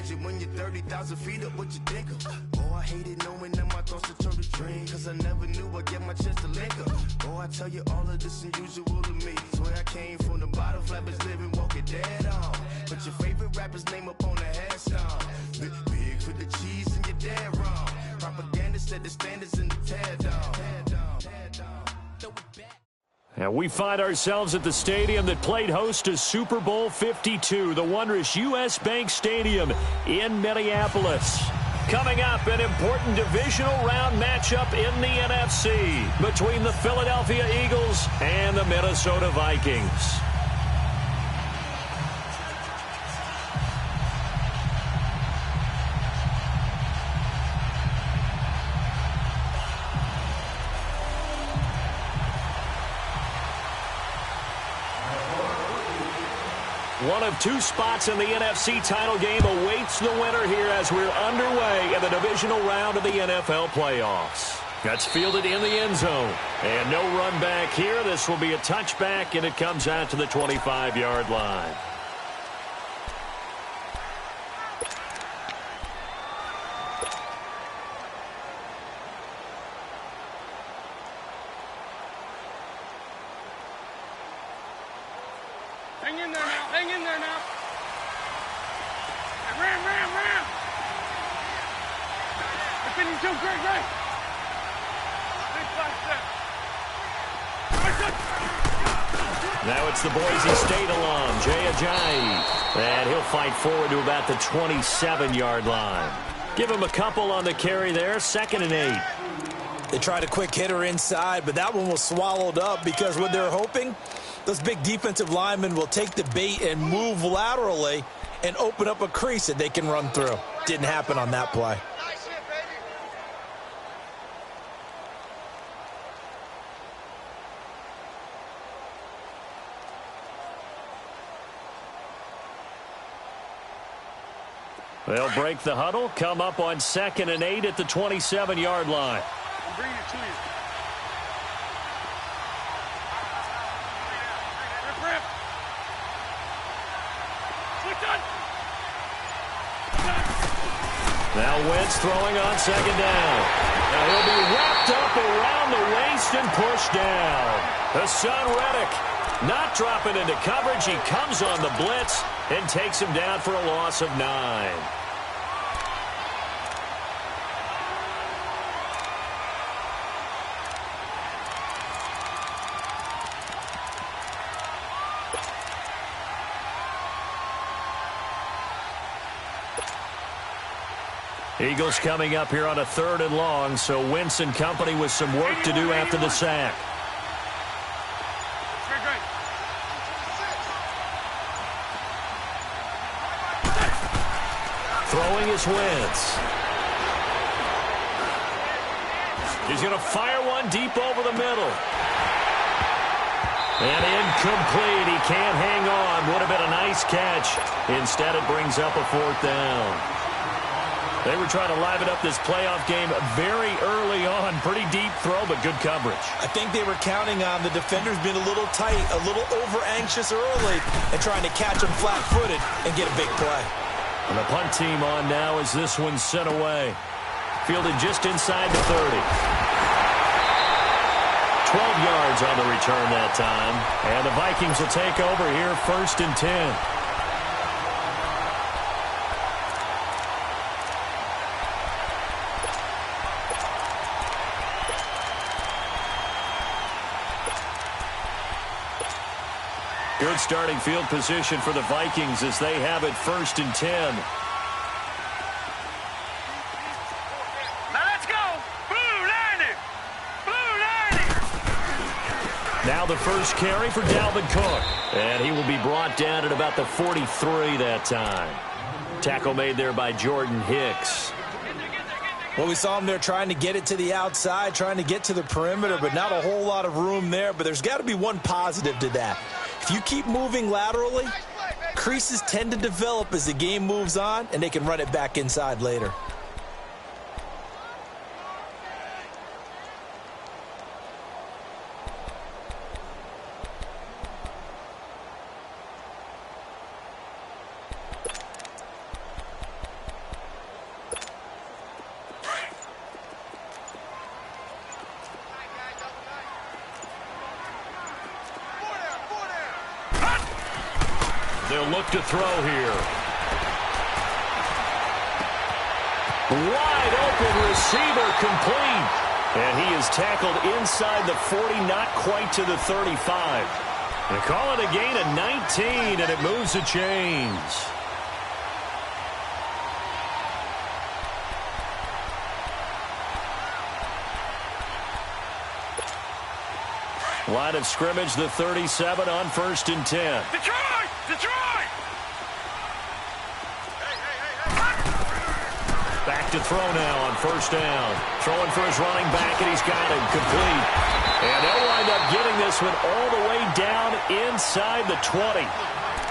imagine when you're 30,000 feet up, what you think of? Oh, I hated knowing that my thoughts would turn to dreams, cause I never knew I'd get my chance to link up. Oh, I tell you all of this unusual to me. Swear I came from the bottom, flappers living, walking dead on. Put your favorite rapper's name up on the headstone. Big for the cheese and you're dead wrong. Propaganda set the standards in the tear down. And we find ourselves at the stadium that played host to Super Bowl 52, the wondrous U.S. Bank Stadium in Minneapolis. Coming up, an important divisional round matchup in the NFC between the Philadelphia Eagles and the Minnesota Vikings. One of two spots in the NFC title game awaits the winner here as we're underway in the divisional round of the NFL playoffs. That's fielded in the end zone. And no run back here. This will be a touchback, and it comes out to the 25-yard line. Hang in there now. Hang in there now. Ram. Defending two. Great. Big 5 step. Now it's the Boise State alum, Jay Ajayi. And he'll fight forward to about the 27-yard line. Give him a couple on the carry there, 2nd and 8. They tried a quick hitter inside, but that one was swallowed up because what they're hoping, those big defensive linemen will take the bait and move laterally and open up a crease that they can run through. Didn't happen on that play. They'll break the huddle, come up on 2nd and 8 at the 27-yard line. I'm bringing it to you. Rip. Now Wentz throwing on 2nd down. Now he'll be wrapped up around the waist and pushed down. Hassan Reddick not dropping into coverage. He comes on the blitz and takes him down for a loss of 9. Eagles coming up here on a 3rd and long, so Wentz and company with some work to do after the sack. Throwing is Wentz. He's going to fire one deep over the middle. And incomplete. He can't hang on. Would have been a nice catch. Instead, it brings up a 4th down. They were trying to liven up this playoff game very early on. Pretty deep throw, but good coverage. I think they were counting on the defenders being a little tight, a little over-anxious early, and trying to catch them flat-footed and get a big play. And the punt team on now as this one's sent away. Fielded just inside the 30. 12 yards on the return that time. And the Vikings will take over here 1st and 10. Good starting field position for the Vikings as they have it 1st and 10. Now let's go. Blue 90. Blue 90. Now the first carry for Dalvin Cook. And he will be brought down at about the 43 that time. Tackle made there by Jordan Hicks. Well, we saw him there trying to get it to the outside, trying to get to the perimeter, but not a whole lot of room there. But there's got to be one positive to that. If you keep moving laterally, creases tend to develop as the game moves on, and they can run it back inside later. They'll look to throw here. Wide open receiver, complete. And he is tackled inside the 40, not quite to the 35. They call it a gain of 19, and it moves the chains. Line of scrimmage, the 37 on 1st and 10. Detroit! Detroit! Back to throw now on 1st down. Throwing for his running back, and he's got him complete. And they'll wind up getting this one all the way down inside the 20.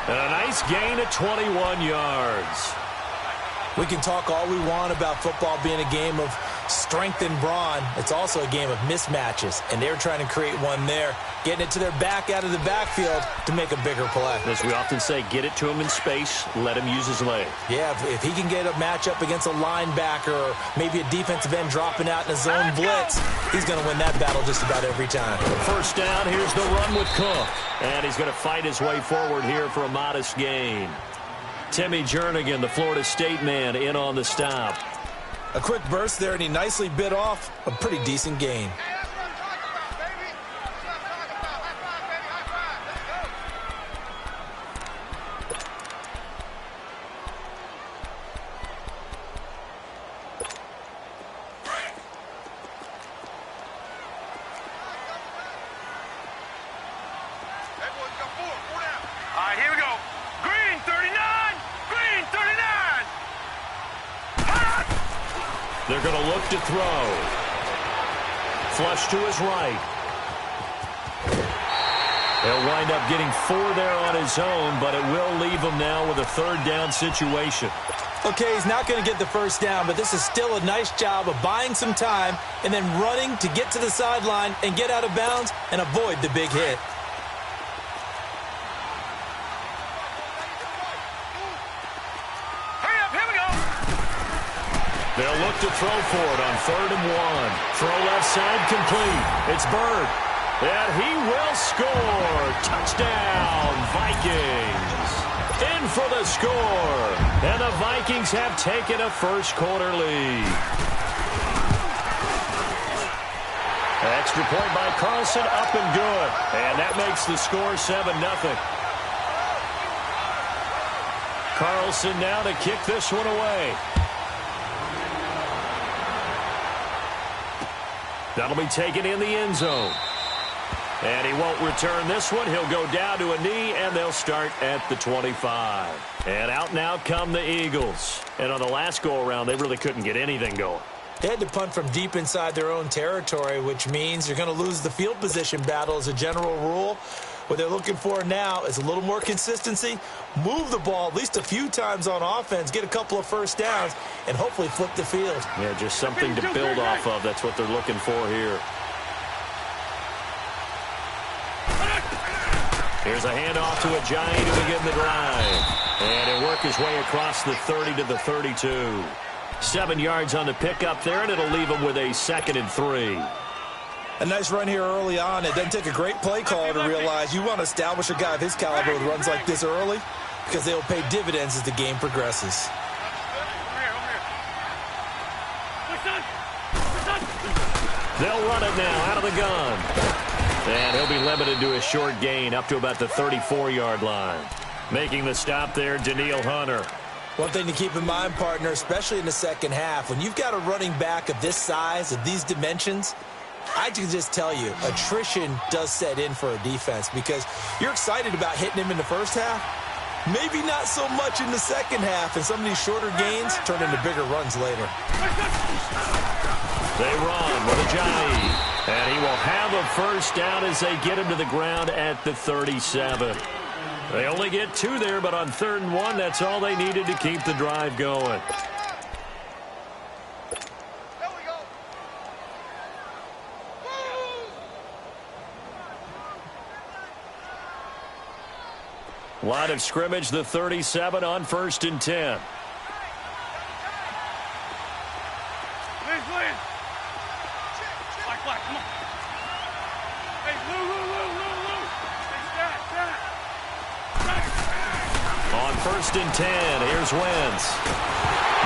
And a nice gain of 21 yards. We can talk all we want about football being a game of strength and brawn. It's also a game of mismatches, and they're trying to create one there, getting it to their back out of the backfield to make a bigger play. As we often say, get it to him in space, let him use his leg. Yeah, if he can get a matchup against a linebacker or maybe a defensive end dropping out in a zone blitz, he's going to win that battle just about every time. 1st down, here's the run with Cook. And he's going to fight his way forward here for a modest gain. Timmy Jernigan, the Florida State man, in on the stop. A quick burst there, and he nicely bit off a pretty decent gain. All right, here we go. Green 39! Green 39! They're going to look to throw. Flush to his right. He'll wind up getting 4 there on his own, but it will leave him now with a 3rd down situation. Okay, he's not going to get the 1st down, but this is still a nice job of buying some time and then running to get to the sideline and get out of bounds and avoid the big hit. They'll look to throw for it on 3rd and 1. Throw left side complete. It's Bird. And he will score. Touchdown, Vikings. In for the score. And the Vikings have taken a 1st quarter lead. Extra point by Carlson, up and good. And that makes the score 7-0. Carlson now to kick this one away. That'll be taken in the end zone. And he won't return this one. He'll go down to a knee, and they'll start at the 25. And out now come the Eagles. And on the last go-around, they really couldn't get anything going. They had to punt from deep inside their own territory, which means you're going to lose the field position battle as a general rule. What they're looking for now is a little more consistency, move the ball at least a few times on offense, get a couple of 1st downs, and hopefully flip the field. Yeah, just something to build off of. That's what they're looking for here. Here's a handoff to a Giant to begin the drive. And he'll work his way across the 30 to the 32. 7 yards on the pickup there, and it'll leave him with a 2nd and 3. A nice run here early on. It doesn't take a great play caller to realize you want to establish a guy of his caliber with runs like this early because they'll pay dividends as the game progresses. They'll run it now out of the gun. And he'll be limited to a short gain up to about the 34-yard line. Making the stop there, Daniil Hunter. One thing to keep in mind, partner, especially in the 2nd half, when you've got a running back of this size, of these dimensions, I can just tell you, attrition does set in for a defense because you're excited about hitting him in the 1st half. Maybe not so much in the 2nd half, and some of these shorter gains turn into bigger runs later. They run with Ajayi, and he will have a 1st down as they get him to the ground at the 37. They only get 2 there, but on 3rd and 1, that's all they needed to keep the drive going. Line of scrimmage, the 37 on 1st and 10. Black, come on. Hey, Lou. Hey, stat. On 1st and 10, here's Wentz.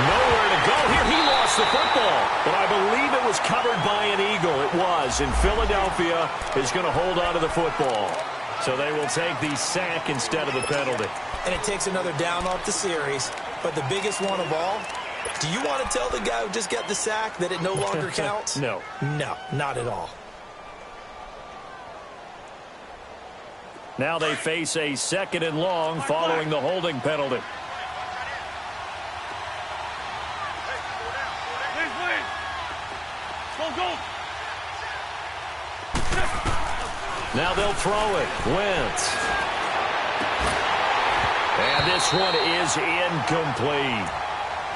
Nowhere to go here. He lost the football, but I believe it was covered by an Eagle. It was, and Philadelphia is going to hold on to the football. So they will take the sack instead of the penalty. And it takes another down off the series. But the biggest one of all, do you want to tell the guy who just got the sack that it no longer counts? No. No, not at all. Now they face a 2nd and long following the holding penalty. Now they'll throw it. Wentz. And this one is incomplete.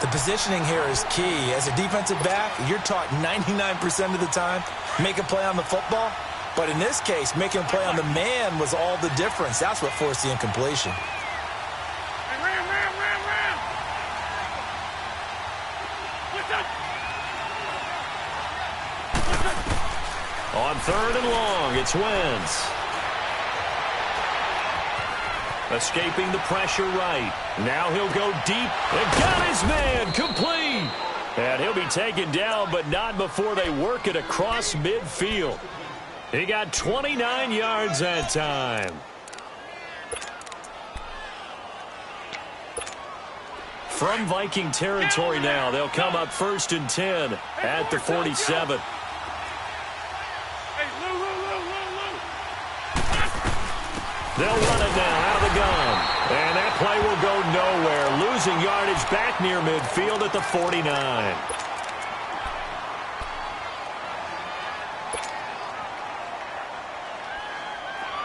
The positioning here is key. As a defensive back, you're taught 99% of the time, make a play on the football. But in this case, making a play on the man was all the difference. That's what forced the incompletion. On 3rd and long, it's Wentz. Escaping the pressure right. Now he'll go deep and got his man complete. And he'll be taken down, but not before they work it across midfield. He got 29 yards that time. From Viking territory now, they'll come up 1st and 10 at the 47. They'll run it now out of the gun. And that play will go nowhere. Losing yardage back near midfield at the 49.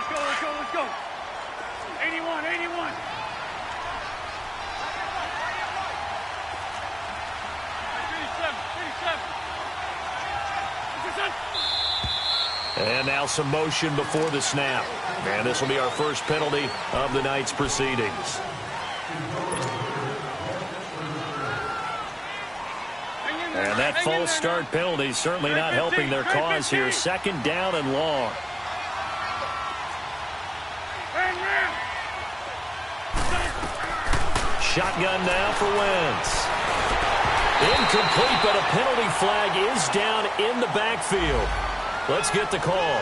Let's go. 81. 87. And now some motion before the snap. And this will be our first penalty of the night's proceedings. And that false start penalty certainly not helping their cause here. 2nd down and long. Shotgun now for Wentz. Incomplete, but a penalty flag is down in the backfield. Let's get the call.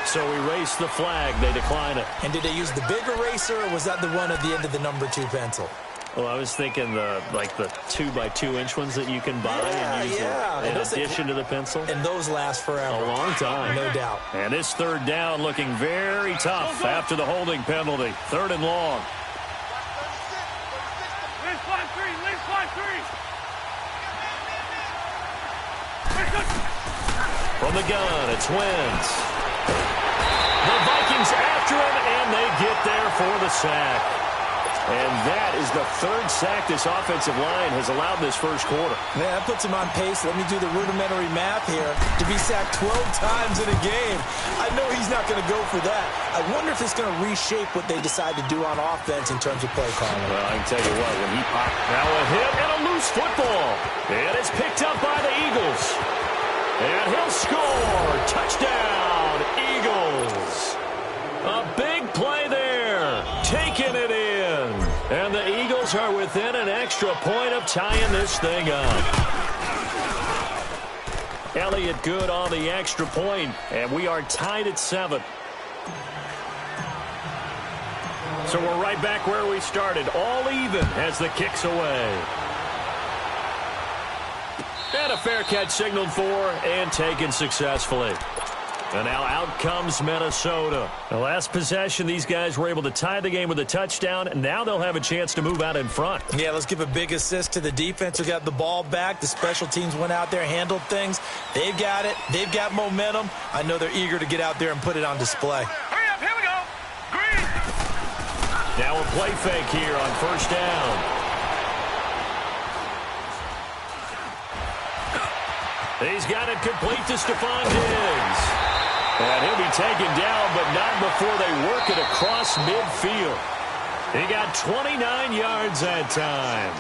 So erase the flag. They decline it. And did they use the big eraser, or was that the one at the end of the number 2 pencil? Well, I was thinking the 2x2-inch ones that you can buy and use in addition to the pencil. And those last forever. A long time. No doubt. And this 3rd down looking very tough after the holding penalty. 3rd and long. From the gun, it's Wentz. The Vikings after him, and they get there for the sack. And that is the 3rd sack this offensive line has allowed this first quarter. Man, that puts him on pace. Let me do the rudimentary math here. To be sacked 12 times in a game, I know he's not going to go for that. I wonder if it's going to reshape what they decide to do on offense in terms of play calling. Well, I can tell you what, when he popped, now a hit and a loose football. And it's picked up by the Eagles. And he'll score. Touchdown, Eagles. A big play there. Taking it in. And the Eagles are within an extra point of tying this thing up. Elliott good on the extra point, and we are tied at 7. So we're right back where we started, all even as the kick's away. And a fair catch signaled for and taken successfully. And now out comes Minnesota. The last possession, these guys were able to tie the game with a touchdown, and now they'll have a chance to move out in front. Yeah, let's give a big assist to the defense who got the ball back. The special teams went out there, handled things. They've got it. They've got momentum. I know they're eager to get out there and put it on display. Hurry up, here we go. Green. Now a play fake here on 1st down. He's got it complete to Stephon Diggs. And he'll be taken down, but not before they work it across midfield. He got 29 yards that time.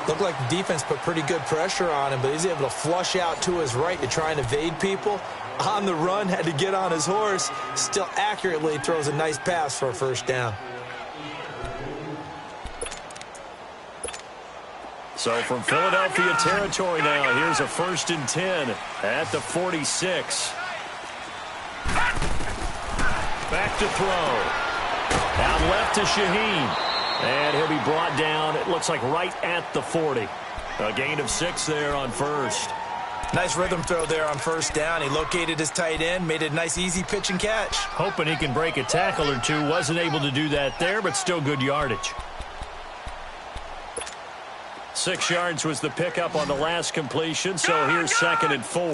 Looked like the defense put pretty good pressure on him, but he's able to flush out to his right to try and evade people. On the run, had to get on his horse. Still accurately throws a nice pass for a 1st down. So from Philadelphia territory now, here's a 1st and 10 at the 46. Back to throw. Out left to Shaheen. And he'll be brought down, it looks like right at the 40. A gain of 6 there on first. Nice rhythm throw there on 1st down. He located his tight end, made it a nice easy pitch and catch. Hoping he can break a tackle or two. Wasn't able to do that there, but still good yardage. 6 yards was the pickup on the last completion, so here's 2nd and 4.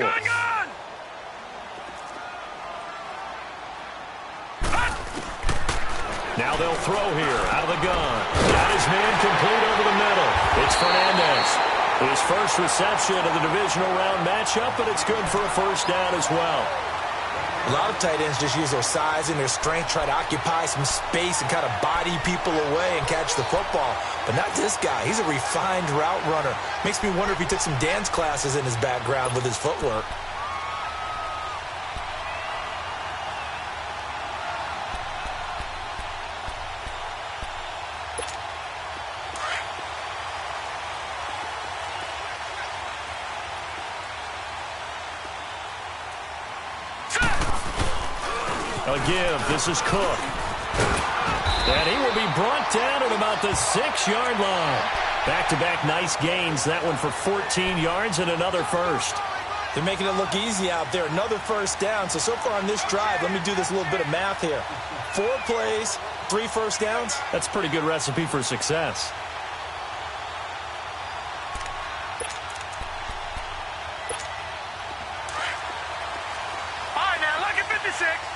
Now they'll throw here out of the gun. Got his man complete over the middle. It's Fernandez. His first reception of the divisional round matchup, but it's good for a 1st down as well. A lot of tight ends just use their size and their strength, try to occupy some space and kind of body people away and catch the football. But not this guy. He's a refined route runner. Makes me wonder if he took some dance classes in his background with his footwork. A give. This is Cook. And he will be brought down at about the 6-yard line. Back-to-back nice gains. That one for 14 yards and another first. They're making it look easy out there. Another 1st down. So far on this drive, let me do this little bit of math here. 4 plays, 3 1st downs. That's a pretty good recipe for success.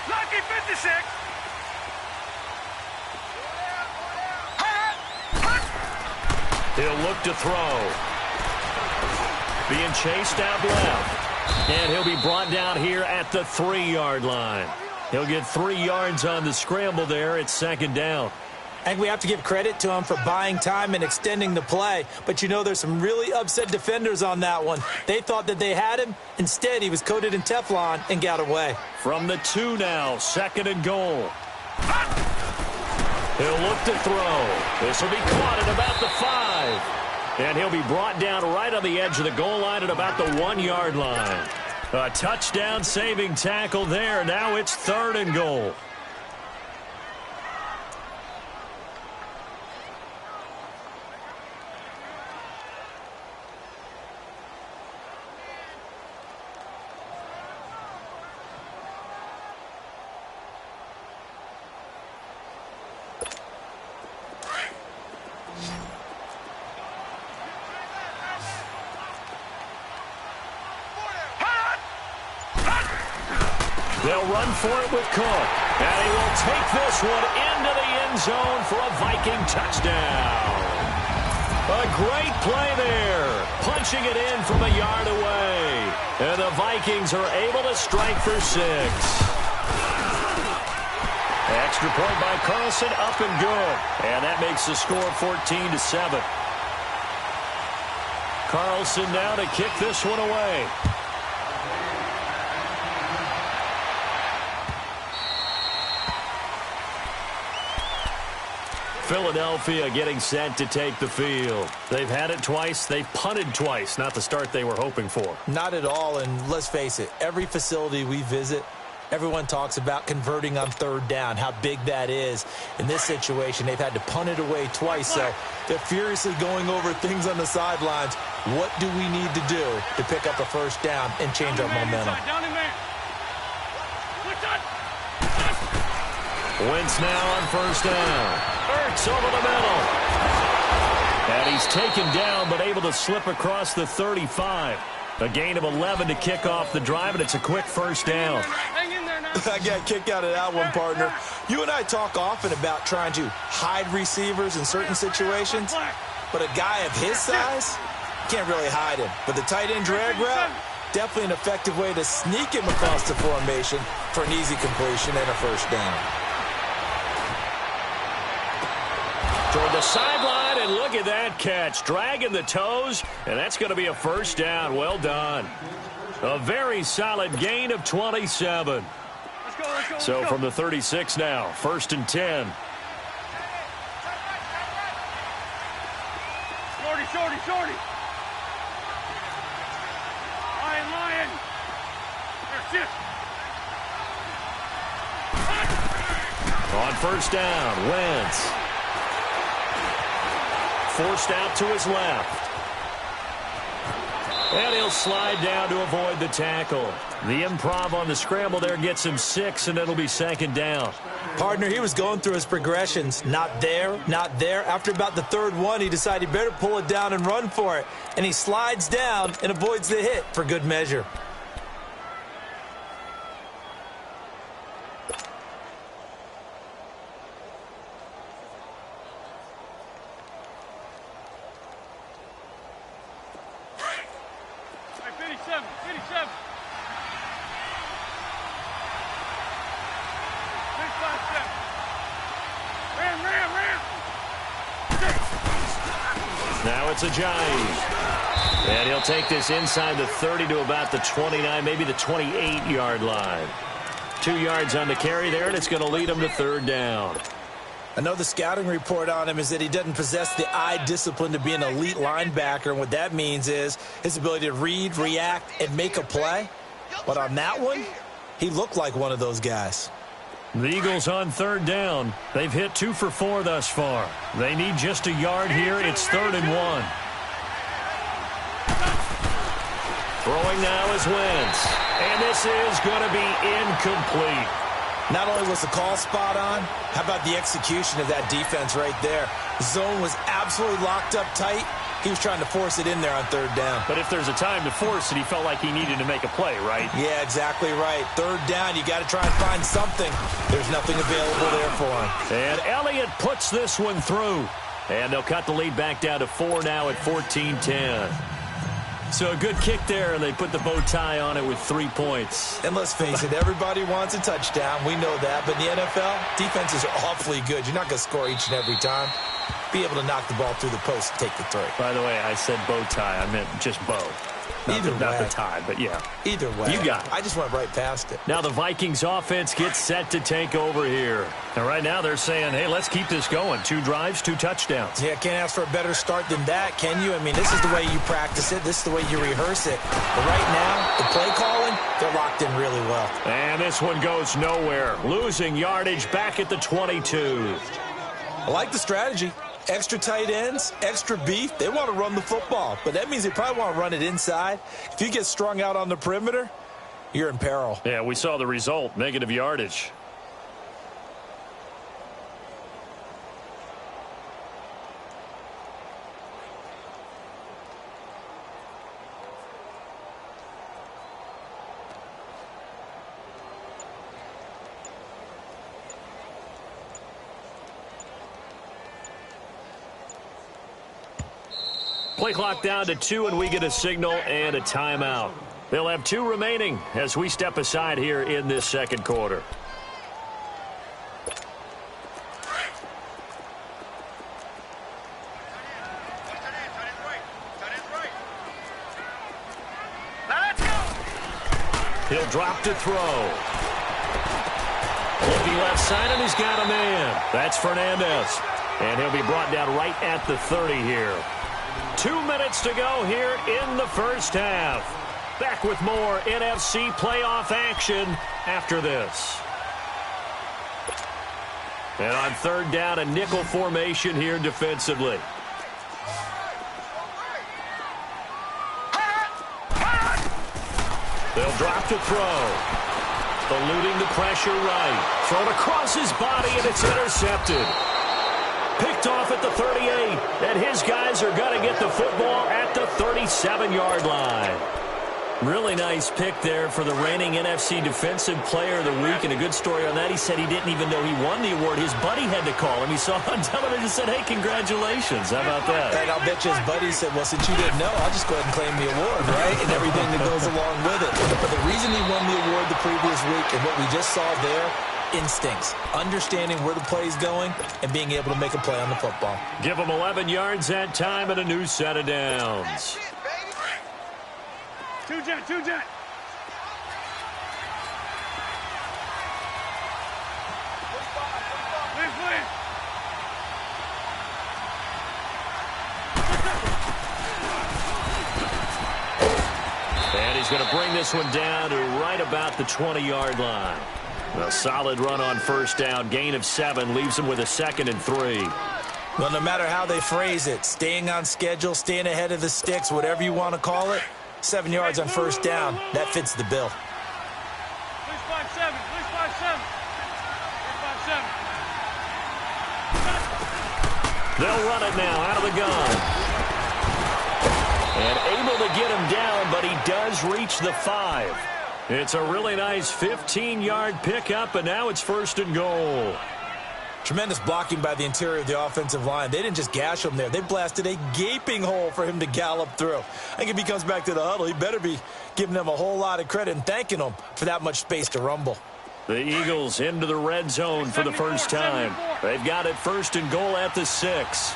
Lucky 56. He'll look to throw. Being chased out left. And he'll be brought down here at the 3-yard line. He'll get 3 yards on the scramble there. It's 2nd down. I think we have to give credit to him for buying time and extending the play. But you know there's some really upset defenders on that one. They thought that they had him. Instead, he was coated in Teflon and got away. From the 2 now, 2nd and goal. He'll look to throw. This will be caught at about the 5. And he'll be brought down right on the edge of the goal line at about the 1-yard line. A touchdown saving tackle there. Now it's 3rd and goal. They'll run for it with Cook. And he will take this one into the end zone for a Viking touchdown. A great play there. Punching it in from a yard away. And the Vikings are able to strike for 6. Extra point by Carlson, up and good. And that makes the score 14-7. Carlson now to kick this one away. Philadelphia getting set to take the field. They've had it twice. They've punted twice. Not the start they were hoping for. Not at all, and let's face it, every facility we visit, everyone talks about converting on 3rd down, how big that is. In this situation, they've had to punt it away twice, so they're furiously going over things on the sidelines. What do we need to do to pick up a 1st down and change our momentum? Wentz now on 1st down. Ertz over the middle. And he's taken down, but able to slip across the 35. A gain of 11 to kick off the drive, and it's a quick 1st down. I got kicked out of that one, partner. You and I talk often about trying to hide receivers in certain situations, but a guy of his size can't really hide him. But the tight end drag route, definitely an effective way to sneak him across the formation for an easy completion and a 1st down. Toward the sideline, and look at that catch. Dragging the toes, and that's going to be a 1st down. Well done. A very solid gain of 27. So from the 36 now, 1st and 10. Shorty. shorty. Lion. Here, sit. On first down, Wentz. Forced out to his left. And he'll slide down to avoid the tackle. The improv on the scramble there gets him 6, and it'll be second down. Partner, he was going through his progressions. Not there, not there. After about the third one, he decided he better pull it down and run for it. And he slides down and avoids the hit for good measure. Now it's a Ajayi. And he'll take this inside the 30 to about the 29, maybe the 28-yard line. 2 yards on the carry there, and it's going to lead him to third down. I know the scouting report on him is that he doesn't possess the eye discipline to be an elite linebacker, and what that means is his ability to read, react, and make a play. But on that one, he looked like one of those guys. The Eagles on third down. They've hit 2 for 4 thus far. They need just a yard here. It's 3rd and 1. Throwing now is Wentz. And this is going to be incomplete. Not only was the call spot on, how about the execution of that defense right there? The zone was absolutely locked up tight. He was trying to force it in there on third down. But if there's a time to force it, he felt like he needed to make a play, right? Yeah, exactly right. Third down, you got to try and find something. There's nothing available there for him. And Elliott puts this one through. And they'll cut the lead back down to 4 now at 14-10. So a good kick there, and they put the bow tie on it with 3 points. And let's face it, everybody wants a touchdown. We know that. But in the NFL, defenses are awfully good. You're not going to score each and every time. Be able to knock the ball through the post and take the throw. By the way, I said bow tie. I meant just bow. Not the tie, but yeah. Either way. You got it. I just went right past it. Now the Vikings offense gets set to take over here. And right now they're saying, hey, let's keep this going. 2 drives, 2 touchdowns. Yeah, can't ask for a better start than that, can you? I mean, this is the way you practice it. This is the way you rehearse it. But right now, the play calling, they're locked in really well. And this one goes nowhere. Losing yardage back at the 22. I like the strategy. Extra tight ends, extra beef. They want to run the football, but that means they probably want to run it inside. If you get strung out on the perimeter, you're in peril. Yeah, we saw the result, negative yardage. Play clock down to 2, and we get a signal and a timeout. They'll have 2 remaining as we step aside here in this second quarter. He'll drop to throw. Looking left side, and he's got a man. That's Fernandez. And he'll be brought down right at the 30 here. 2 minutes to go here in the first half. Back with more NFC playoff action after this. And on third down, a nickel formation here defensively. They'll drop to throw. Eluding the pressure right. Thrown across his body, and it's intercepted. Picked off at the 38, and his guys are going to get the football at the 37-yard line. Really nice pick there for the reigning NFC Defensive Player of the Week, and a good story on that. He said he didn't even know he won the award. His buddy had to call him. He saw on television and said, hey, congratulations. How about that? And I'll bet you his buddy said, well, since you didn't know, I'll just go ahead and claim the award, right? And everything that goes along with it. But the reason he won the award the previous week and what we just saw there, instincts, understanding where the play is going, and being able to make a play on the football. Give them 11 yards that time and a new set of downs. Two jet. he's going to bring this one down to right about the 20-yard line. A solid run on first down. Gain of 7 leaves him with a 2nd and 3. Well, no matter how they phrase it, staying on schedule, staying ahead of the sticks, whatever you want to call it, 7 yards on first down, that fits the bill. Please 5-7. Please 5-7. They'll run it now out of the gun. And able to get him down, but he does reach the 5. It's a really nice 15-yard pickup, and now it's 1st and goal. Tremendous blocking by the interior of the offensive line. They didn't just gash him there. They blasted a gaping hole for him to gallop through. I think if he comes back to the huddle, he better be giving them a whole lot of credit and thanking them for that much space to rumble. The Eagles into the red zone for the first time. They've got it 1st and goal at the 6.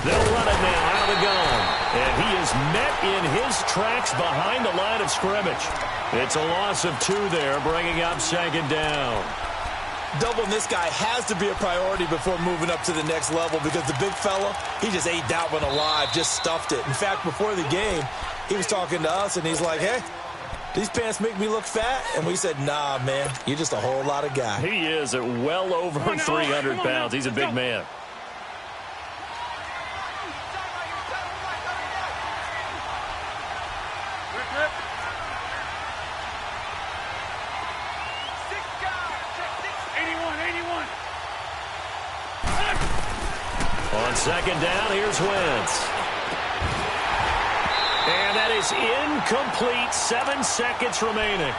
They'll run it now out of the gun. And he is met in his tracks behind the line of scrimmage. It's a loss of 2 there, bringing up 2nd down. Doubling this guy has to be a priority before moving up to the next level because the big fella, he just ate that one alive, just stuffed it. In fact, before the game, he was talking to us, and he's like, hey, these pants make me look fat? And we said, nah, man, you're just a whole lot of guy. He is at well over 300 pounds. He's a big man. On 2nd down, here's Wentz. And that is incomplete. 7 seconds remaining.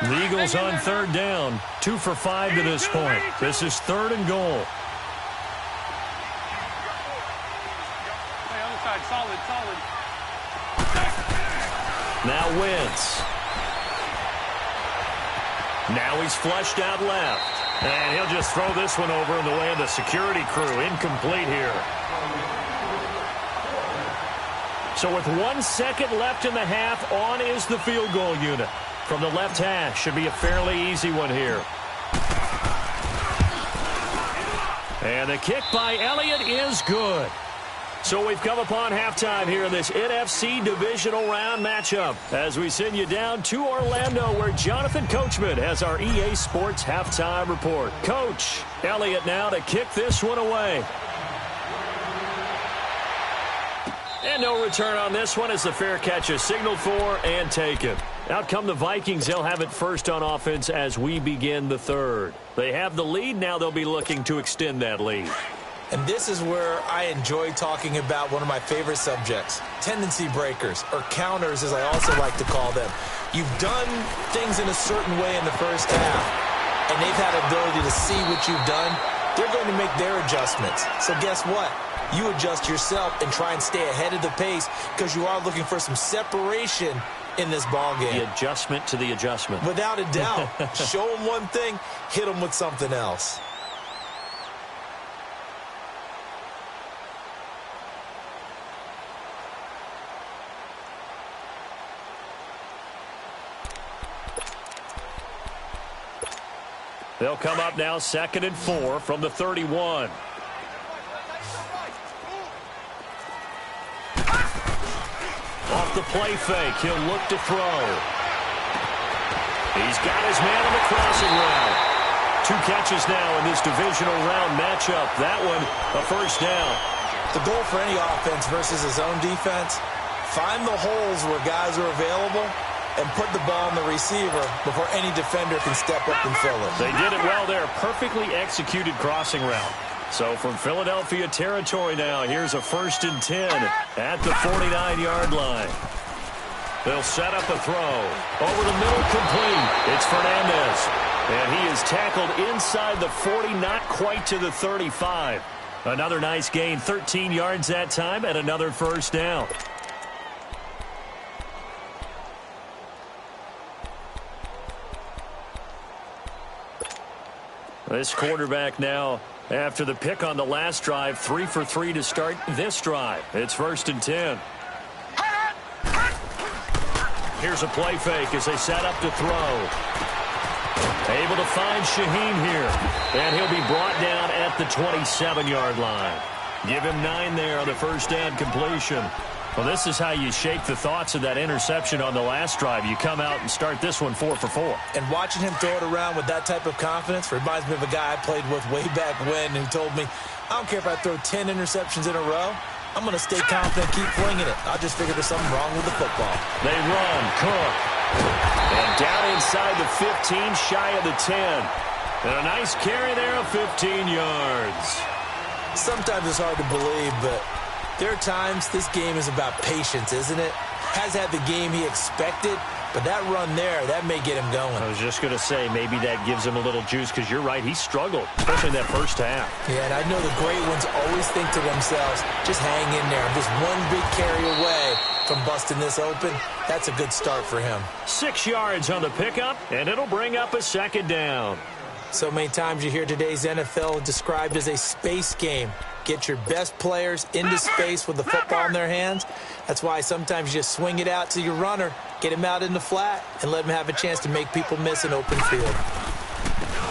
The Eagles on 3rd down. 2 for 5 to this point. This is 3rd and goal. Other side, solid. Now Wentz. Now he's flushed out left. And he'll just throw this one over in the way of the security crew. Incomplete here. So with 1 second left in the half, on is the field goal unit. From the left hash, should be a fairly easy one here. And the kick by Elliott is good. So we've come upon halftime here in this NFC divisional round matchup as we send you down to Orlando where Jonathan Coachman has our EA Sports halftime report. Coach, Elliott now to kick this one away. And no return on this one as the fair catch is signaled for and taken. Out come the Vikings. They'll have it first on offense as we begin the 3rd. They have the lead. Now they'll be looking to extend that lead. And this is where I enjoy talking about one of my favorite subjects, tendency breakers, or counters as I also like to call them. You've done things in a certain way in the first half, and they've had the ability to see what you've done. They're going to make their adjustments. So guess what? You adjust yourself and try and stay ahead of the pace because you are looking for some separation in this ball game. The adjustment to the adjustment. Without a doubt. Show them one thing, hit them with something else. They'll come up now 2nd and 4 from the 31. Off the play fake, he'll look to throw. He's got his man on the crossing route. 2 catches now in this divisional round matchup. That one, a first down. The goal for any offense versus his own defense, find the holes where guys are available and put the ball on the receiver before any defender can step up and fill it. They did it well there. Perfectly executed crossing route. So from Philadelphia territory now, here's a 1st and 10 at the 49-yard line. They'll set up a throw. Over the middle, complete. It's Fernandez. And he is tackled inside the 40, not quite to the 35. Another nice gain, 13 yards that time, and another first down. This quarterback now, after the pick on the last drive, 3 for 3 to start this drive. It's 1st and 10. Here's a play fake as they set up to throw. Able to find Shaheen here. And he'll be brought down at the 27-yard line. Give him 9 there on the first down completion. Well, this is how you shake the thoughts of that interception on the last drive. You come out and start this one 4 for 4. And watching him throw it around with that type of confidence reminds me of a guy I played with way back when who told me, I don't care if I throw 10 interceptions in a row. I'm going to stay confident, keep flinging it. I just figured there's something wrong with the football. They run, Cook. And down inside the 15, shy of the 10. And a nice carry there of 15 yards. Sometimes it's hard to believe, but there are times this game is about patience, isn't it? Has had the game he expected, but that run there, that may get him going. I was just going to say, maybe that gives him a little juice, because you're right, he struggled, especially in that first half. Yeah, and I know the great ones always think to themselves, just hang in there. I'm just one big carry away from busting this open. That's a good start for him. 6 yards on the pickup, and it'll bring up a 2nd down. So many times you hear today's NFL described as a space game. Get your best players into space with the football in their hands. That's why sometimes you just swing it out to your runner, get him out in the flat, and let him have a chance to make people miss an open field.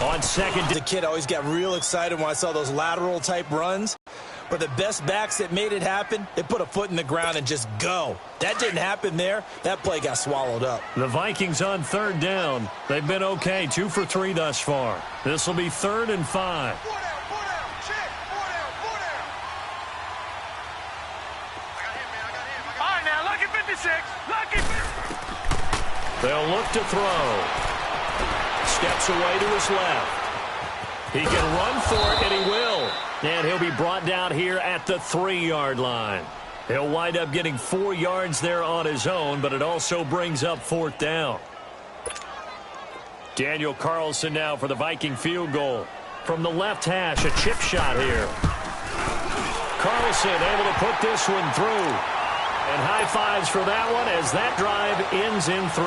On second, the kid always got real excited when I saw those lateral type runs. But the best backs that made it happen, they put a foot in the ground and just go. That didn't happen there. That play got swallowed up. The Vikings on 3rd down. They've been okay, 2 for 3 thus far. This will be 3rd and 5. They'll look to throw. Steps away to his left. He can run for it, and he will. And he'll be brought down here at the 3-yard line. He'll wind up getting 4 yards there on his own, but it also brings up 4th down. Daniel Carlson now for the Viking field goal. From the left hash, a chip shot here. Carlson able to put this one through. And high fives for that one as that drive ends in 3.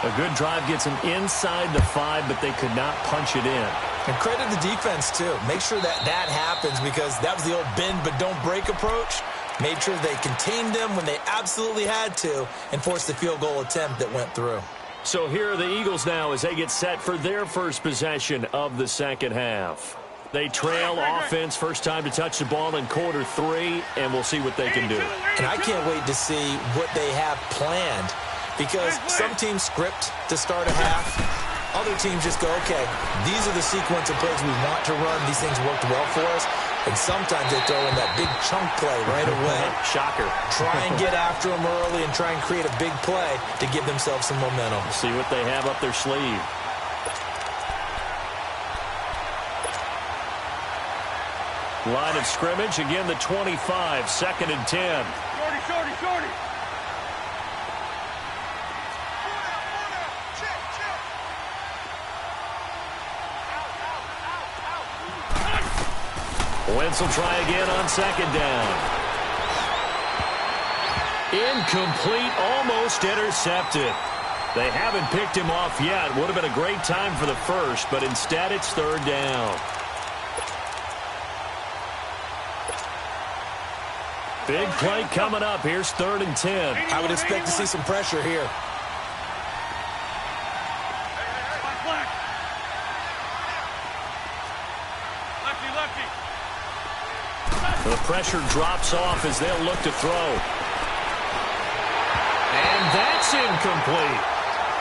A good drive gets them inside the 5, but they could not punch it in. And credit the defense, too. Make sure that happens, because that was the old bend but don't break approach. Made sure they contained them when they absolutely had to and forced the field goal attempt that went through. So here are the Eagles now as they get set for their first possession of the second half. They trail offense, first time to touch the ball in quarter 3, and we'll see what they can do. And I can't wait to see what they have planned, because some teams script to start a half. Other teams just go, okay, these are the sequence of plays we want to run. These things worked well for us. And sometimes they throw in that big chunk play right away. Shocker. Try and get after them early and try and create a big play to give themselves some momentum. See what they have up their sleeve. Line of scrimmage, again the 25, 2nd and 10. Shorty. Wentz will try again on 2nd down. Incomplete, almost intercepted. They haven't picked him off yet. Would have been a great time for the first, but instead it's 3rd down. Big play coming up. Here's 3rd and 10. I would expect to see some pressure here. The pressure drops off as they'll look to throw. And that's incomplete.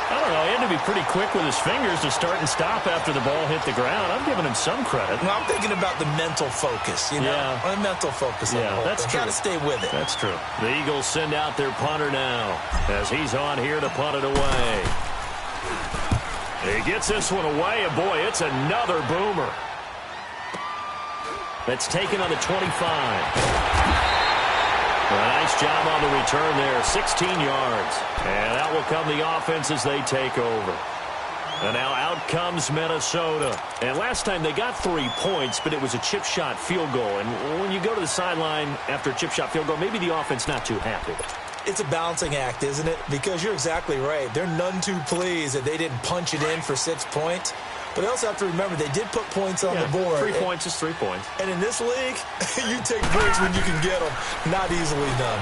I don't know. He had to be pretty quick with his fingers to start and stop after the ball hit the ground. I'm giving him some credit. Well, I'm thinking about the mental focus, you know? Yeah. The mental focus. Yeah, that's true. Got to stay with it. That's true. The Eagles send out their punter now as he's on here to punt it away. He gets this one away, and boy, it's another boomer. That's taken on the 25. A nice job on the return there, 16 yards. And that will come the offense as they take over. And now out comes Minnesota. And last time they got 3 points, but it was a chip shot field goal. And when you go to the sideline after a chip shot field goal, maybe the offense not too happy. It's a balancing act, isn't it? Because you're exactly right. They're none too pleased that they didn't punch it in for 6 points. But they also have to remember they did put points on the board. 3 points is 3 points. And in this league, you take points when you can get them. Not easily done.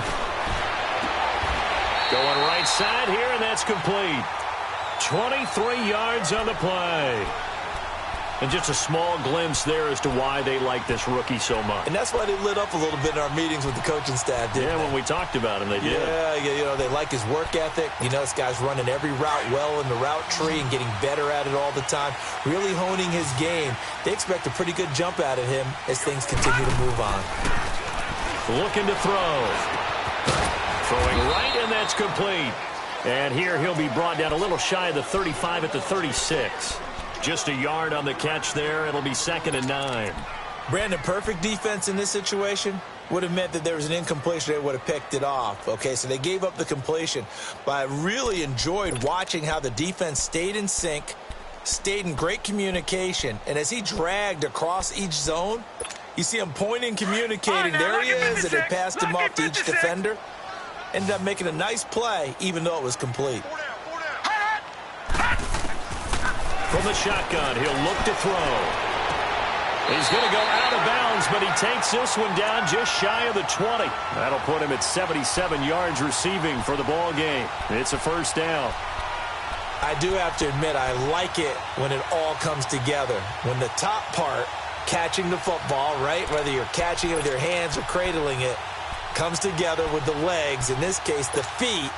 Going right side here, and that's complete. 23 yards on the play. And just a small glimpse there as to why they like this rookie so much. And that's why they lit up a little bit in our meetings with the coaching staff, didn't they? When we talked about him, they did. Yeah, they like his work ethic. This guy's running every route well in the route tree and getting better at it all the time, really honing his game. They expect a pretty good jump out of him as things continue to move on. Looking to throw. Throwing right, and that's complete. And here he'll be brought down a little shy of the 35 at the 36. Just a yard on the catch there. It'll be 2nd and 9. Brandon, perfect defense in this situation would have meant that there was an incompletion. They would have picked it off. Okay, so they gave up the completion. But I really enjoyed watching how the defense stayed in sync, stayed in great communication, and as he dragged across each zone, you see him pointing, communicating. There he is, and they passed him off to each defender. Ended up making a nice play, even though it was complete. From the shotgun, he'll look to throw. He's going to go out of bounds, but he takes this one down just shy of the 20. That'll put him at 77 yards receiving for the ball game. It's a first down. I do have to admit, I like it when it all comes together. When the top part, catching the football, right, whether you're catching it with your hands or cradling it, comes together with the legs, in this case the feet,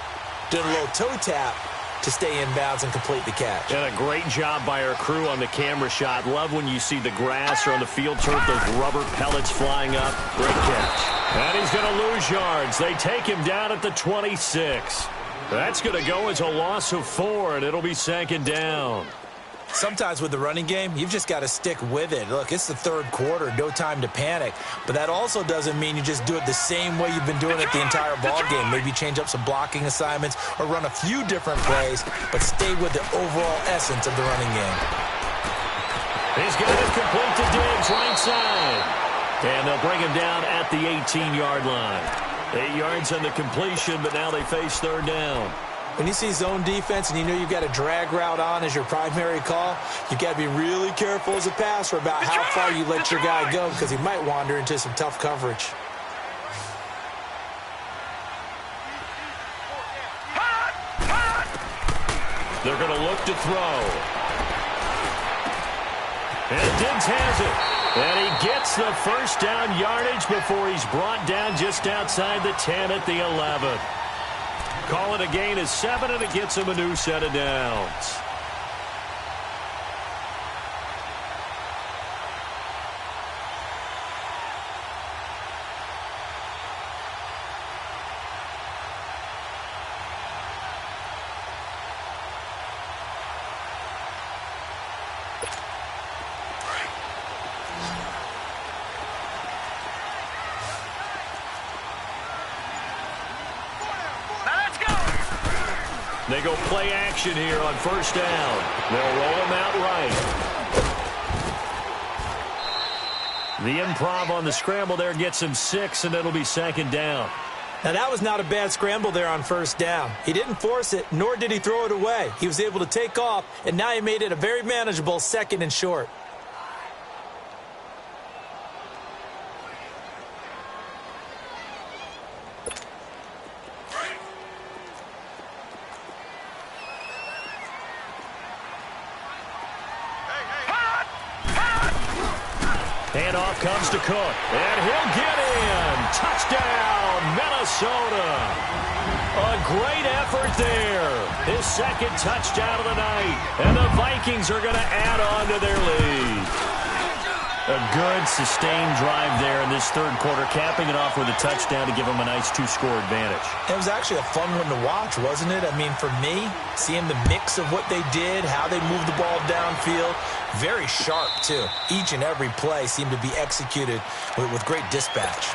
doing a little toe tap to stay in bounds and complete the catch. And a great job by our crew on the camera shot. Love when you see the grass or on the field turf, those rubber pellets flying up. Great catch. And he's going to lose yards. They take him down at the 26. That's going to go as a loss of 4, and it'll be 2nd down. Sometimes with the running game, you've just got to stick with it. Look, it's the third quarter, no time to panic. But that also doesn't mean you just do it the same way you've been doing it the entire ball game. Maybe change up some blocking assignments or run a few different plays, but stay with the overall essence of the running game. He's got it complete to Diggs, right side. And they'll bring him down at the 18-yard line. 8 yards on the completion, but now they face 3rd down. When you see zone defense and you know you've got a drag route on as your primary call, you've got to be really careful as a passer about how far you let your guy go because he might wander into some tough coverage. They're going to look to throw. And Diggs has it. And he gets the first down yardage before he's brought down just outside the 10 at the 11. Call it a gain of 7, and it gets him a new set of downs. They go play action here on first down. They'll roll him out right. The improv on the scramble there gets him 6, and it'll be 2nd down. Now, that was not a bad scramble there on first down. He didn't force it, nor did he throw it away. He was able to take off, and now he made it a very manageable 2nd and short. Handoff comes to Cook, and he'll get in. Touchdown, Minnesota. A great effort there. His 2nd touchdown of the night. And the Vikings are going to add on to their lead. A good, sustained drive there in this 3rd quarter, capping it off with a touchdown to give them a nice 2-score advantage. It was actually a fun one to watch, wasn't it? I mean, for me, seeing the mix of what they did, how they moved the ball downfield, very sharp, too. Each and every play seemed to be executed with great dispatch.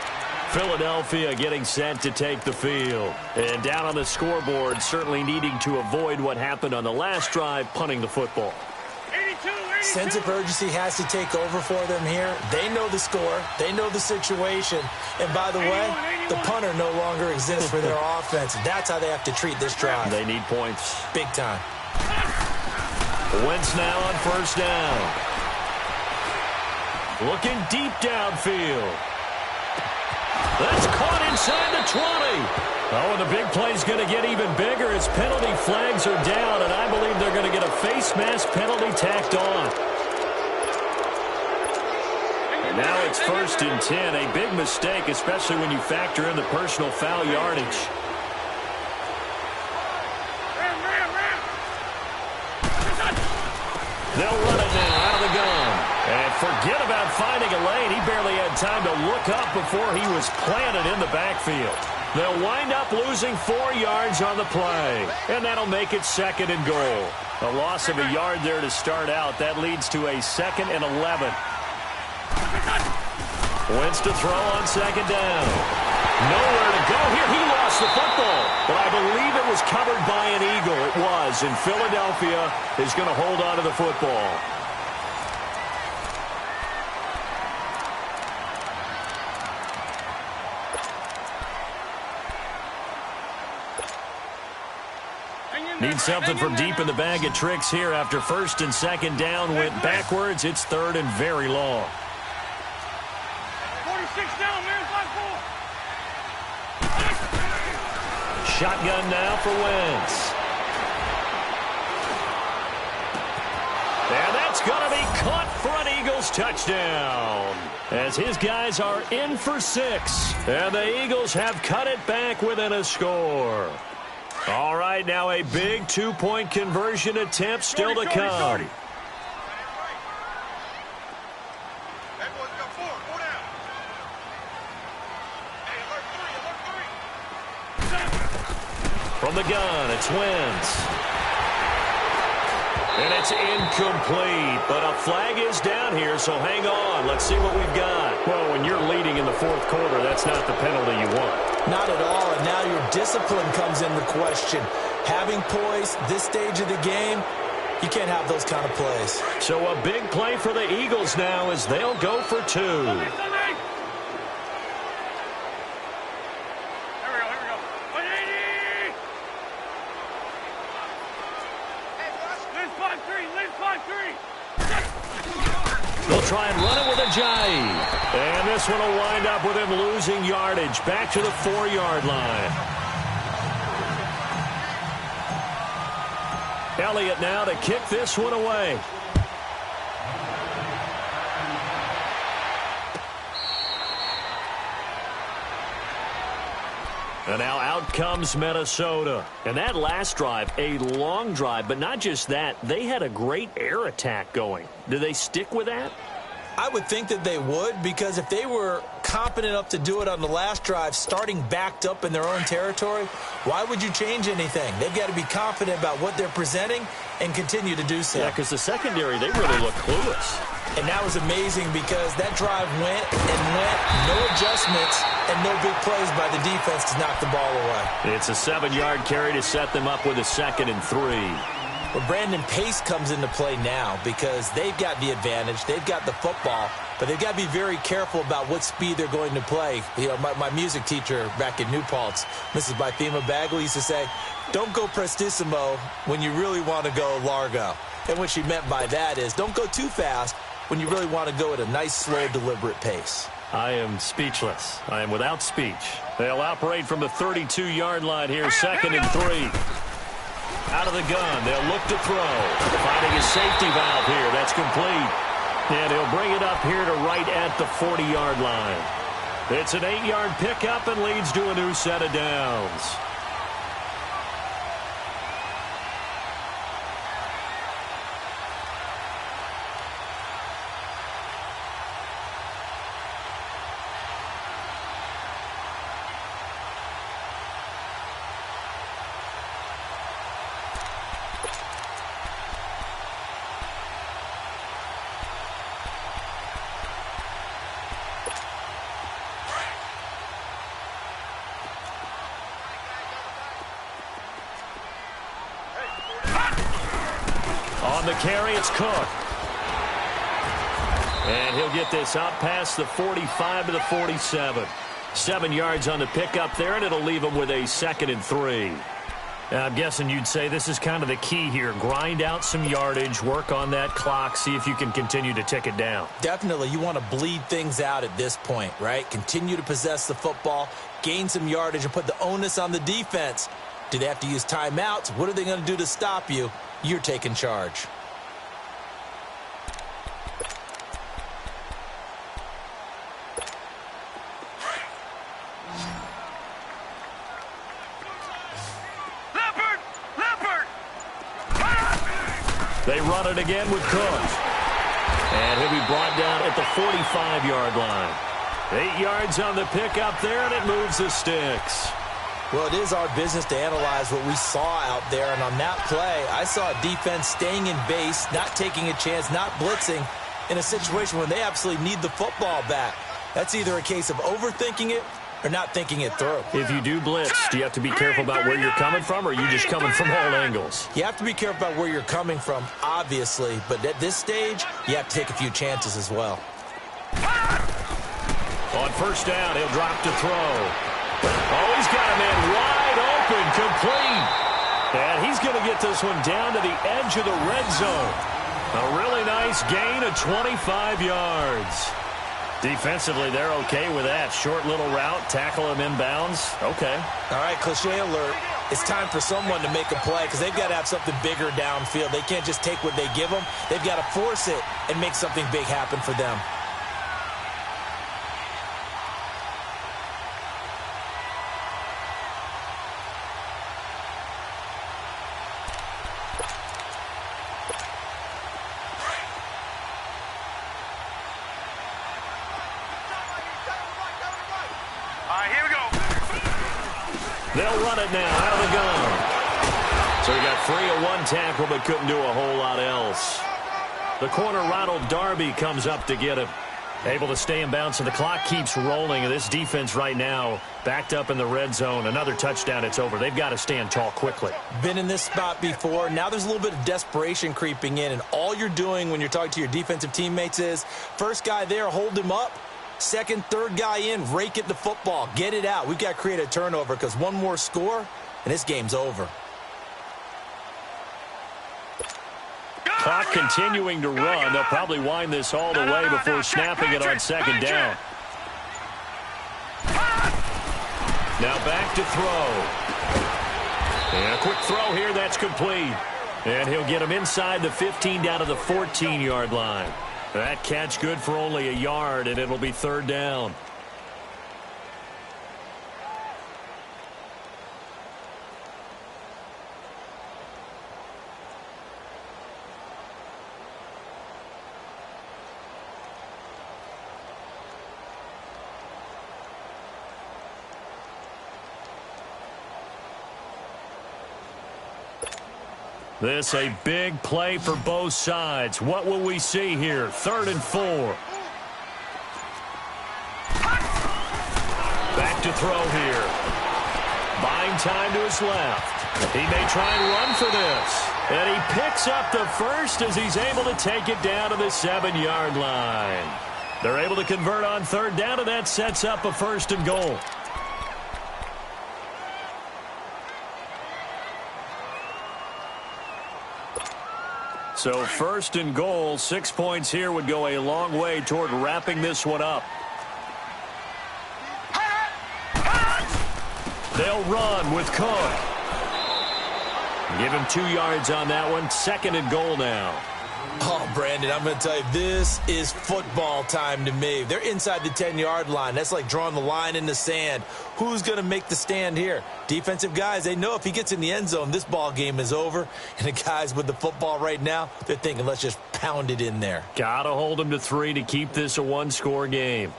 Philadelphia getting set to take the field. And down on the scoreboard, certainly needing to avoid what happened on the last drive, punting the football. Sense of urgency has to take over for them here. They know the score. They know the situation. And by the way, the punter no longer exists for their offense. That's how they have to treat this drive. They need points. Big time. Wentz now on first down. Looking deep downfield. That's caught inside the 20. Oh, and the big play's going to get even bigger as penalty flags are down, and I believe they're going to get a face mask penalty tacked on. And now it's 1st and 10. A big mistake, especially when you factor in the personal foul yardage. They'll run it now out of the gun. And forget about finding a lane. He barely had time to look up before he was planted in the backfield. They'll wind up losing 4 yards on the play. And that'll make it 2nd and goal. A loss of a yard there to start out. That leads to a 2nd and 11. Wentz to throw on 2nd down. Nowhere to go here. He lost the football. But I believe it was covered by an Eagle. It was. And Philadelphia is going to hold on to the football. Need something from deep in the bag of tricks here after 1st and 2nd down went backwards. It's 3rd and very long. 46 down, man. 5-4. Shotgun now for Wentz. And that's going to be caught for an Eagles touchdown. As his guys are in for 6. And the Eagles have cut it back within a score. All right, now a big 2-point conversion attempt still to come. From the gun, it's Wentz. And it's incomplete, but a flag is down here, so hang on. Let's see what we've got. Well, when you're leading in the 4th quarter, that's not the penalty you want. Not at all, and now your discipline comes into question. Having poise this stage of the game, you can't have those kind of plays. So a big play for the Eagles now as they'll go for 2. Here we go. 180. Liz 5-3. They'll try and run it with a jive. And this one will wind up with him losing yardage back to the 4-yard line. Elliott now to kick this one away. And now out comes Minnesota. And that last drive, a long drive, but not just that. They had a great air attack going. Do they stick with that? I would think that they would, because if they were competent enough to do it on the last drive, starting backed up in their own territory, why would you change anything? They've got to be confident about what they're presenting and continue to do so. Yeah, because the secondary, they really look clueless. And that was amazing because that drive went and went, no adjustments, and no big plays by the defense to knock the ball away. It's a 7-yard carry to set them up with a 2nd and 3. Well, Brandon, pace comes into play now because they've got the advantage. They've got the football, but they've got to be very careful about what speed they're going to play. You know, my music teacher back in New Paltz, Mrs. Bythema Bagley, used to say, don't go prestissimo when you really want to go largo. And what she meant by that is don't go too fast when you really want to go at a nice, slow, deliberate pace. I am speechless. I am without speech. They'll operate from the 32-yard line here, 2nd and 3. Out of the gun, they'll look to throw. Finding a safety valve here. That's complete. And he'll bring it up here to right at the 40-yard line. It's an 8-yard pickup and leads to a new set of downs. On the carry, it's Cook. And he'll get this out past the 45 to the 47. 7 yards on the pickup there, and it'll leave him with a 2nd and 3. I'm guessing you'd say this is kind of the key here. Grind out some yardage, work on that clock, see if you can continue to tick it down. Definitely. You want to bleed things out at this point, right? Continue to possess the football, gain some yardage, and put the onus on the defense. Do they have to use timeouts? What are they going to do to stop you? You're taking charge. They run it again with Cook. And he'll be brought down at the 45-yard line. 8 yards on the pickup there, and it moves the sticks. Well, it is our business to analyze what we saw out there. And on that play, I saw a defense staying in base, not taking a chance, not blitzing in a situation when they absolutely need the football back. That's either a case of overthinking it or not thinking it through. If you do blitz, do you have to be careful about where you're coming from, or are you just coming from all angles? You have to be careful about where you're coming from, obviously. But at this stage, you have to take a few chances as well. On first down, he'll drop to throw. Oh, he's got a man wide open, complete. And he's going to get this one down to the edge of the red zone. A really nice gain of 25 yards. Defensively, they're okay with that. Short little route, tackle him inbounds. Okay. All right, cliche alert. It's time for someone to make a play because they've got to have something bigger downfield. They can't just take what they give them. They've got to force it and make something big happen for them. They'll run it now out of the gun. So he got free of one tackle but couldn't do a whole lot else. The corner, Ronald Darby, comes up to get him. Able to stay in bounds, so the clock keeps rolling. And this defense right now backed up in the red zone. Another touchdown, it's over. They've got to stand tall quickly. Been in this spot before. Now there's a little bit of desperation creeping in. And all you're doing when you're talking to your defensive teammates is, first guy there, hold him up. Second, third guy in, rake at the football. Get it out. We've got to create a turnover because one more score, and this game's over. Clock continuing to run. They'll probably wind this all the way before snapping it on second down. Now back to throw. And a quick throw here. That's complete. And he'll get him inside the 15 down to the 14-yard line. That catch good for only a yard, and it'll be third down. This a big play for both sides. What will we see here? 3rd and 4. Back to throw here. Buying time to his left. He may try and run for this. And he picks up the first as he's able to take it down to the 7-yard line. They're able to convert on third down, and that sets up a 1st and goal. So 1st and goal, 6 points here would go a long way toward wrapping this one up. They'll run with Cook. Give him 2 yards on that one. 2nd and goal now. Oh, Brandon, I'm going to tell you, this is football time to me. They're inside the 10-yard line. That's like drawing the line in the sand. Who's going to make the stand here? Defensive guys, they know if he gets in the end zone, this ball game is over. And the guys with the football right now, they're thinking, let's just pound it in there. Got to hold them to 3 to keep this a one-score game.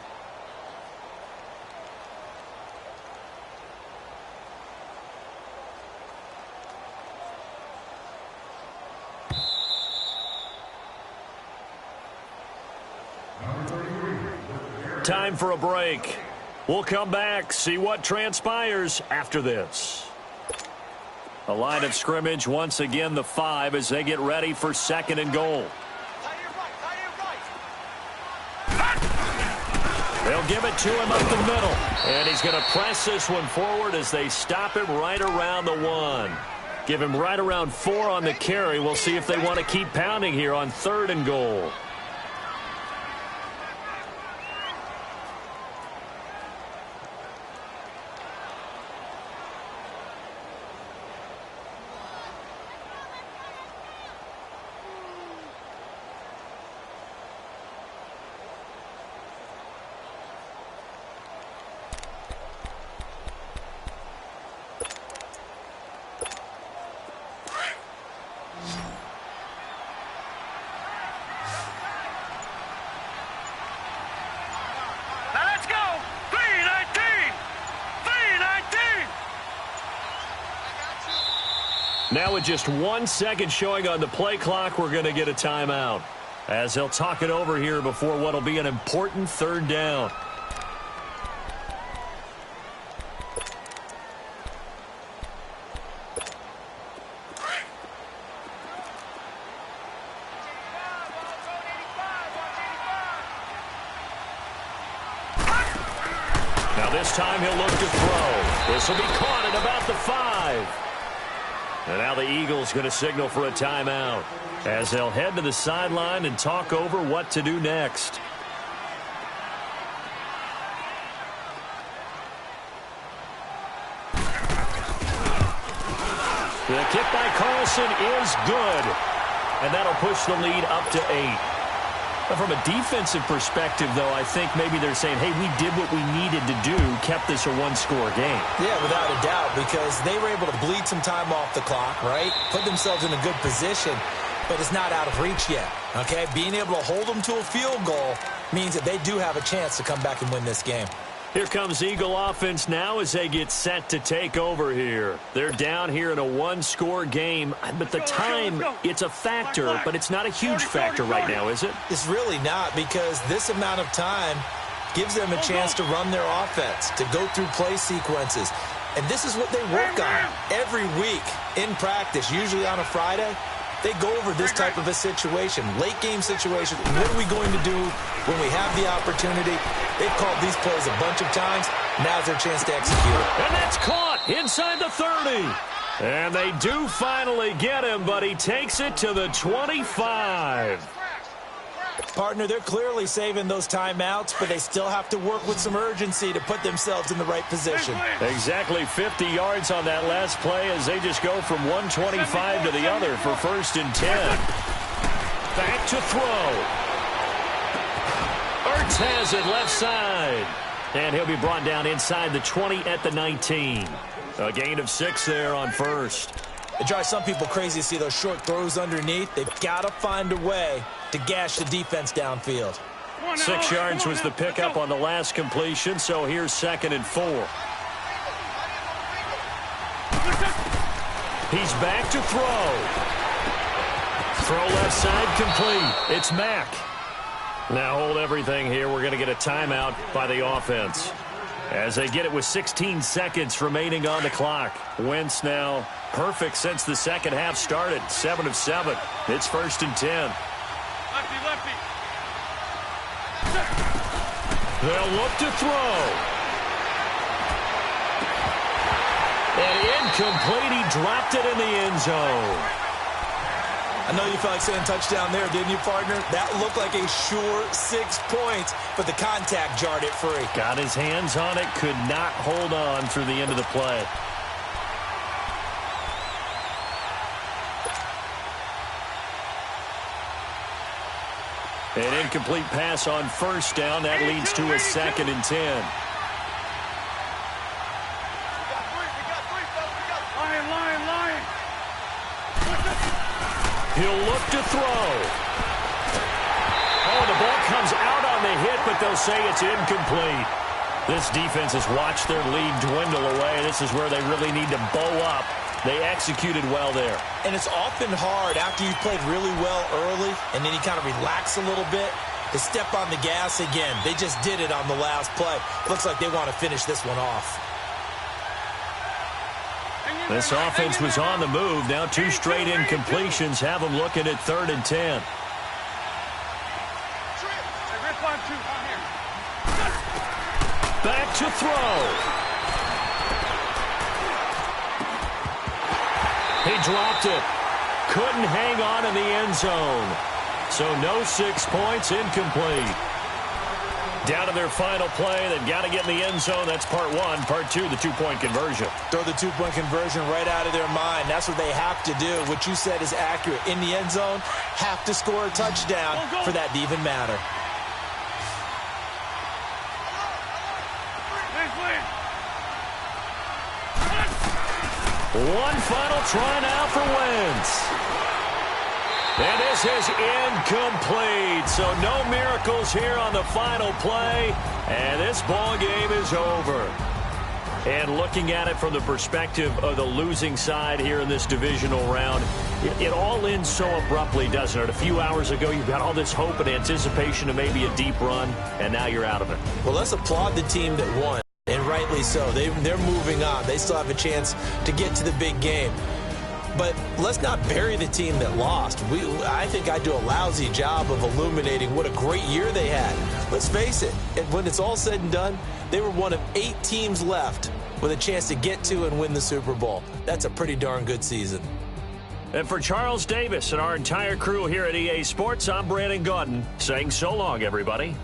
Time for a break. We'll come back, see what transpires after this. A line of scrimmage, once again the 5 as they get ready for 2nd and goal. They'll give it to him up the middle. And he's going to press this one forward as they stop him right around the 1. Give him right around 4 on the carry. We'll see if they want to keep pounding here on 3rd and goal. Now with just 1 second showing on the play clock, we're going to get a timeout, as they'll talk it over here before what will be an important 3rd down. Now this time he'll look to throw. This will be caught at about the 5. And now the Eagles going to signal for a timeout as they'll head to the sideline and talk over what to do next. The kick by Carlson is good, and that'll push the lead up to 8. But from a defensive perspective, though, I think maybe they're saying, hey, we did what we needed to do, kept this a 1-score game. Yeah, without a doubt, because they were able to bleed some time off the clock, right? Put themselves in a good position, but it's not out of reach yet, okay? Being able to hold them to a field goal means that they do have a chance to come back and win this game. Here comes Eagle offense now as they get set to take over here. They're down here in a 1-score game, but the time, it's a factor, but it's not a huge factor right now, is it? It's really not, because this amount of time gives them a chance to run their offense, to go through play sequences. And this is what they work on every week in practice, usually on a Friday. They go over this type of a situation, late-game situation. What are we going to do when we have the opportunity? They've called these plays a bunch of times. Now's their chance to execute it. And that's caught inside the 30. And they do finally get him, but he takes it to the 25. Partner, they're clearly saving those timeouts, but they still have to work with some urgency to put themselves in the right position. Exactly 50 yards on that last play as they just go from 125 to the other for 1st and 10. Back to throw. Ertz has it left side. And he'll be brought down inside the 20 at the 19. A gain of 6 there on 1st. It drives some people crazy to see those short throws underneath. They've got to find a way to gash the defense downfield. 6 yards was the pickup on the last completion, so here's 2nd and 4. He's back to throw. Throw left side complete. It's Mack. Now hold everything here. We're going to get a timeout by the offense as they get it with 16 seconds remaining on the clock. Wentz now perfect since the second half started. 7 of 7. It's 1st and 10. Lefty. They'll look to throw. And incomplete. He dropped it in the end zone. I know you felt like saying touchdown there, didn't you, partner? That looked like a sure 6 points, but the contact jarred it free. Got his hands on it, could not hold on through the end of the play. An incomplete pass on 1st down. That leads to a 2nd and 10. Lion. He'll look to throw. Oh, the ball comes out on the hit, but they'll say it's incomplete. This defense has watched their lead dwindle away. This is where they really need to bow up. They executed well there. And it's often hard after you've played really well early and then you kind of relax a little bit to step on the gas again. They just did it on the last play. Looks like they want to finish this one off. This offense was on the move. Now 2 straight incompletions have them looking at 3rd and 10. Back to throw. He dropped it. Couldn't hang on in the end zone. So no 6 points, incomplete. Down to their final play. They've got to get in the end zone. That's part one. Part two, the two-point conversion. Throw the two-point conversion right out of their mind. That's what they have to do. What you said is accurate. In the end zone, have to score a touchdown for that to even matter. One final try now for Wentz. And this is incomplete. So no miracles here on the final play. And this ball game is over. And looking at it from the perspective of the losing side here in this divisional round, it all ends so abruptly, doesn't it? A few hours ago, you've got all this hope and anticipation of maybe a deep run, and now you're out of it. Well, let's applaud the team that won. And rightly so. They're moving on. They still have a chance to get to the big game. But let's not bury the team that lost. I think I do a lousy job of illuminating what a great year they had. Let's face it, when it's all said and done, they were one of 8 teams left with a chance to get to and win the Super Bowl. That's a pretty darn good season. And for Charles Davis and our entire crew here at EA Sports, I'm Brandon Gaudin saying so long, everybody.